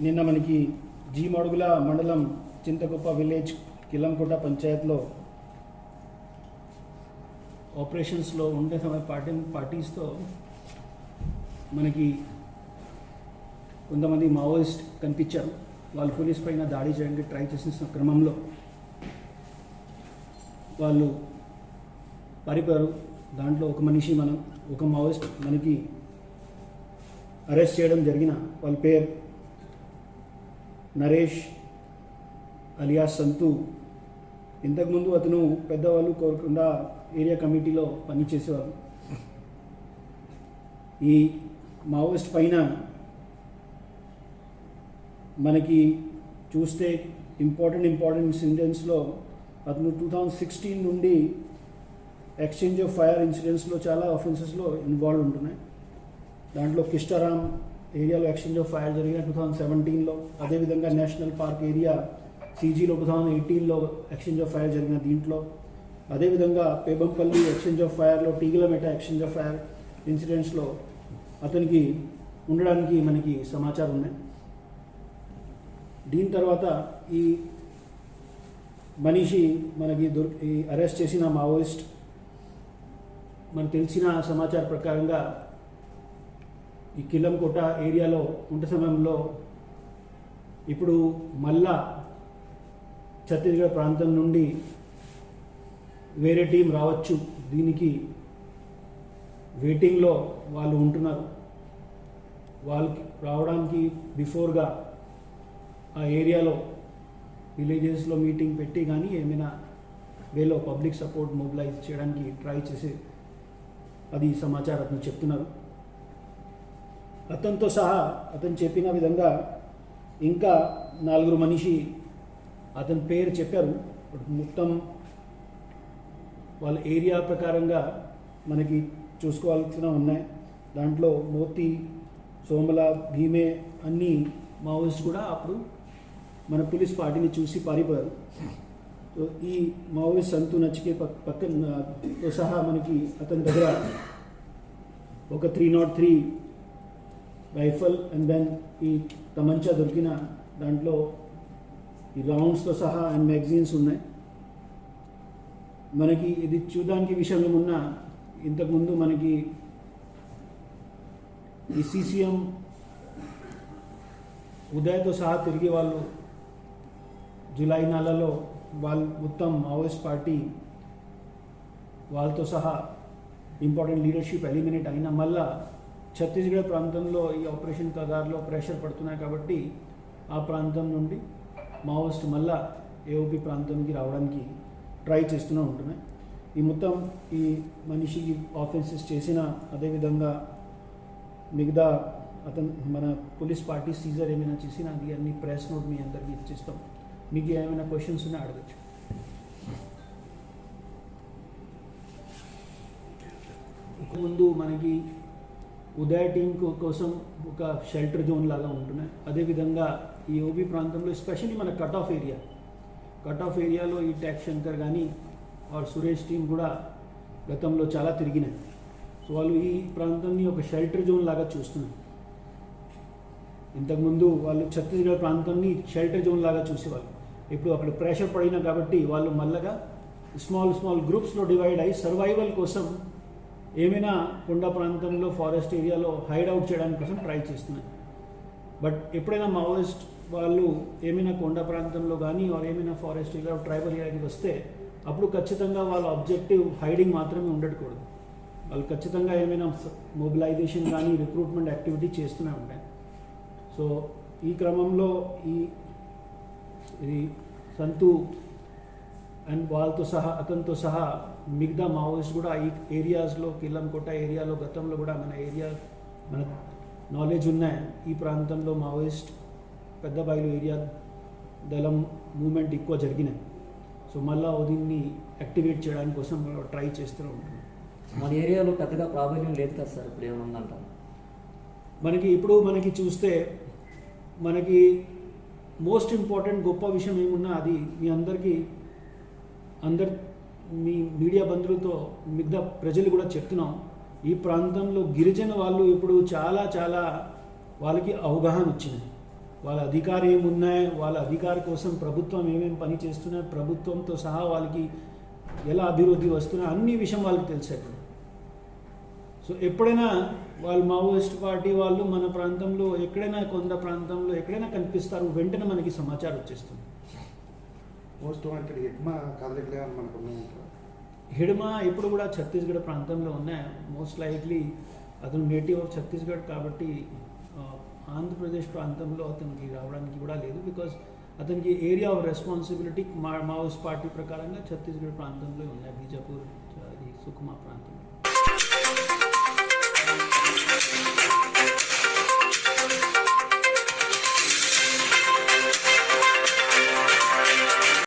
నిన్న మనకి జీ మడుగుల మండలం చింతకుప్ప విలేజ్ కిలంకోట పంచాయత్లో ఆపరేషన్స్లో ఉండే సమయ పార్టీస్తో మనకి కొంతమంది మావోయిస్ట్ కనిపించారు. వాళ్ళు పోలీస్ పైన దాడి చేయడానికి ట్రై చేసిన క్రమంలో వాళ్ళు పారిపోయారు. దాంట్లో ఒక మావోయిస్ట్ మనకి అరెస్ట్ చేయడం జరిగిన. వాళ్ళ పేరు నరేష్ అలియాస్ సంతు. ఇంతకుముందు అతను పెద్దవాళ్ళు కోరకుండా ఏరియా కమిటీలో పనిచేసేవారు. ఈ మావోయిస్ట్ పైన మనకి చూస్తే ఇంపార్టెంట్ ఇన్సిడెంట్స్లో అతను 2016 నుండి ఎక్స్చేంజ్ ఆఫ్ ఫైర్ ఇన్సిడెంట్స్లో చాలా ఆఫెన్సెస్లో ఇన్వాల్వ్ ఉంటున్నాయి. దాంట్లో కిష్టారాం ఏరియాలో ఎక్స్చేంజ్ ఆఫ్ ఫైర్ జరిగిన 2017లో, అదేవిధంగా నేషనల్ పార్క్ ఏరియా సీజీలో 2018లో ఎక్స్చేంజ్ ఆఫ్ ఫైర్ జరిగిన దీంట్లో, అదేవిధంగా పేబంపల్లి ఎక్స్చేంజ్ ఆఫ్ ఫైర్లో, టీగిలమెట ఎక్స్చేంజ్ ఆఫ్ ఫైర్ ఇన్సిడెంట్స్లో అతనికి ఉండడానికి మనకి సమాచారం ఉన్నాయి. దీని తర్వాత ఈ మనిషి మనకి ఈ అరెస్ట్ చేసిన మావోయిస్ట్ మనకు తెలిసిన సమాచారం ప్రకారంగా ఈ కిలంకోట ఏరియాలో ఉండే సమయంలో ఇప్పుడు మళ్ళా ఛత్తీస్గఢ్ ప్రాంతం నుండి వేరే టీం రావచ్చు, దీనికి వెయిటింగ్లో వాళ్ళు ఉంటున్నారు. వాళ్ళకి రావడానికి బిఫోర్గా ఆ ఏరియాలో విలేజెస్లో మీటింగ్ పెట్టి కానీ ఏమైనా వేలో పబ్లిక్ సపోర్ట్ మొబిలైజ్ చేయడానికి ట్రై చేసి అది సమాచారం అతను చెప్తున్నారు. అతనితో సహా అతను చెప్పిన విధంగా ఇంకా 4 మనిషి అతని పేరు చెప్పారు. మొత్తం వాళ్ళ ఏరియా ప్రకారంగా మనకి చూసుకోవాల్సిన ఉన్నాయి. దాంట్లో మోతి, సోమల, భీమే అన్ని మావోయిస్ట్ కూడా అప్పుడు మన పోలీస్ పార్టీని చూసి పారిపోయారు. సో ఈ మావోయిస్ట్ సంతు నచ్చికే పక్కనతో సహా మనకి అతని దగ్గర ఒక 303 రైఫల్ అండ్ దెన్ ఈ తమంచా దొరికిన. దాంట్లో ఈ రౌండ్స్తో సహా అండ్ మ్యాగజైన్స్ ఉన్నాయి. మనకి ఇది చూడడానికి విషయం ఏమున్నా ఇంతకుముందు మనకి ఈ సీసీఎం ఉదయ్తో సహా తిరిగి వాళ్ళు జూలై నెలలో వాళ్ళు మొత్తం మావోయిస్ట్ పార్టీ వాళ్ళతో సహా ఇంపార్టెంట్ లీడర్షిప్ ఎలిమినేట్ అయినా మళ్ళా ఛత్తీస్గఢ్ ప్రాంతంలో ఈ ఆపరేషన్ కగార్లో ప్రెషర్ పడుతున్నాయి కాబట్టి ఆ ప్రాంతం నుండి మావోయిస్ట్ మళ్ళా ఏఓపి ప్రాంతంకి రావడానికి ట్రై చేస్తూనే ఉంటున్నాయి. ఈ మొత్తం ఈ మనిషికి ఆఫెన్సెస్ చేసిన, అదేవిధంగా మిగతా మన పోలీస్ పార్టీ సీజర్ ఏమైనా చేసిన అది అన్ని ప్రెస్ నోట్ మీ అందరికీ ఇచ్చేస్తాం. మీకు ఏమైనా క్వశ్చన్స్ ఉన్నా అడగచ్చు. ముందు మనకి ఉదయ్ టీం కోసం ఒక షెల్టర్ జోన్ లాగా ఉంటున్నాయి. అదేవిధంగా ఈ ఓబీ ప్రాంతంలో ఎస్పెషల్లీ మన కట్ ఆఫ్ ఏరియాలో ఈ ట్యాక్ శంకర్ కానీ సురేష్ టీం కూడా గతంలో చాలా తిరిగినాయి. సో వాళ్ళు ఈ ప్రాంతాన్ని ఒక షెల్టర్ జోన్ లాగా చూస్తున్నారు. ఇంతకుముందు వాళ్ళు ఛత్తీస్గఢ్ ప్రాంతాన్ని షెల్టర్ జోన్ లాగా చూసేవాళ్ళు. ఇప్పుడు అక్కడ ప్రెషర్ పడినా కాబట్టి వాళ్ళు మళ్ళగా స్మాల్ గ్రూప్స్లో డివైడ్ అయ్యి సర్వైవల్ కోసం ఏమైనా కొండ ప్రాంతంలో ఫారెస్ట్ ఏరియాలో హైడ్ అవుట్ చేయడానికి కోసం ట్రై చేస్తున్నాయి. బట్ ఎప్పుడైనా మావోయిస్ట్ వాళ్ళు ఏమైనా కొండ ప్రాంతంలో కానీ ఏమైనా ఫారెస్ట్ ఏరియా ట్రైబల్ ఏరియాకి వస్తే అప్పుడు ఖచ్చితంగా వాళ్ళ ఆబ్జెక్టివ్ హైడింగ్ మాత్రమే ఉండకూడదు. వాళ్ళు ఖచ్చితంగా ఏమైనా మొబిలైజేషన్ కానీ రిక్రూట్మెంట్ యాక్టివిటీ చేస్తూనే ఉంటాయి. సో ఈ క్రమంలో ఇది సంతు అండ్ అతనితో సహా మిగతా మావోయిస్ట్ కూడా ఈ ఏరియాస్లో కిలంకోట ఏరియాలో గతంలో కూడా మన నాలెడ్జ్ ఉన్నాయి. ఈ ప్రాంతంలో మావోయిస్ట్ పెద్దబాయిలు ఏరియా దళం మూమెంట్ ఎక్కువ జరిగినాయి. సో మళ్ళీ దీన్ని యాక్టివేట్ చేయడానికి కోసం ట్రై చేస్తూ ఉంటున్నాం. మన ఏరియాలో పెద్దగా ప్రాబ్లం లేదు కదా సార్, ఇప్పుడు ఏమైనా ఉందంటారు? మనకి చూస్తే మనకి మోస్ట్ ఇంపార్టెంట్ గొప్ప విషయం ఏమున్నా అది మీ మీడియా బంధువులతో మిగతా ప్రజలు కూడా చెప్తున్నాం. ఈ ప్రాంతంలో గిరిజన వాళ్ళు ఇప్పుడు చాలా వాళ్ళకి అవగాహన వచ్చింది. వాళ్ళ అధికారం ఏమున్నాయి, వాళ్ళ అధికారం కోసం ప్రభుత్వం ఏమేమి పని చేస్తున్నాయి, ప్రభుత్వంతో సహా వాళ్ళకి ఎలా అభివృద్ధి వస్తున్నాయి, అన్ని విషయం వాళ్ళకి తెలిసేది. సో ఎప్పుడైనా వాళ్ళు మావోయిస్ట్ పార్టీ వాళ్ళు మన ప్రాంతంలో ఎక్కడైనా కొండ ప్రాంతంలో ఎక్కడైనా కనిపిస్తారు, వెంటనే మనకి సమాచారం వచ్చేస్తుంది. మోస్ట్ వాంటెడ్ హిడ్మా కదలికలు ఏమైనా మనకు ఉన్నాయంటారా? హిడ్మా ఇప్పుడు కూడా ఛత్తీస్గఢ్ ప్రాంతంలో ఉన్నాయి. మోస్ట్ లైక్లీ అతను నేటివ్ ఆఫ్ ఛత్తీస్గఢ్ కాబట్టి ఆంధ్రప్రదేశ్ ప్రాంతంలో అతనికి రావడానికి కూడా లేదు. బికాజ్ అతనికి area of responsibility Maoist party ప్రకారంగా ఛత్తీస్గఢ్ ప్రాంతంలో ఉన్నాయి, బీజాపూర్, అది సుకుమా ప్రాంతం.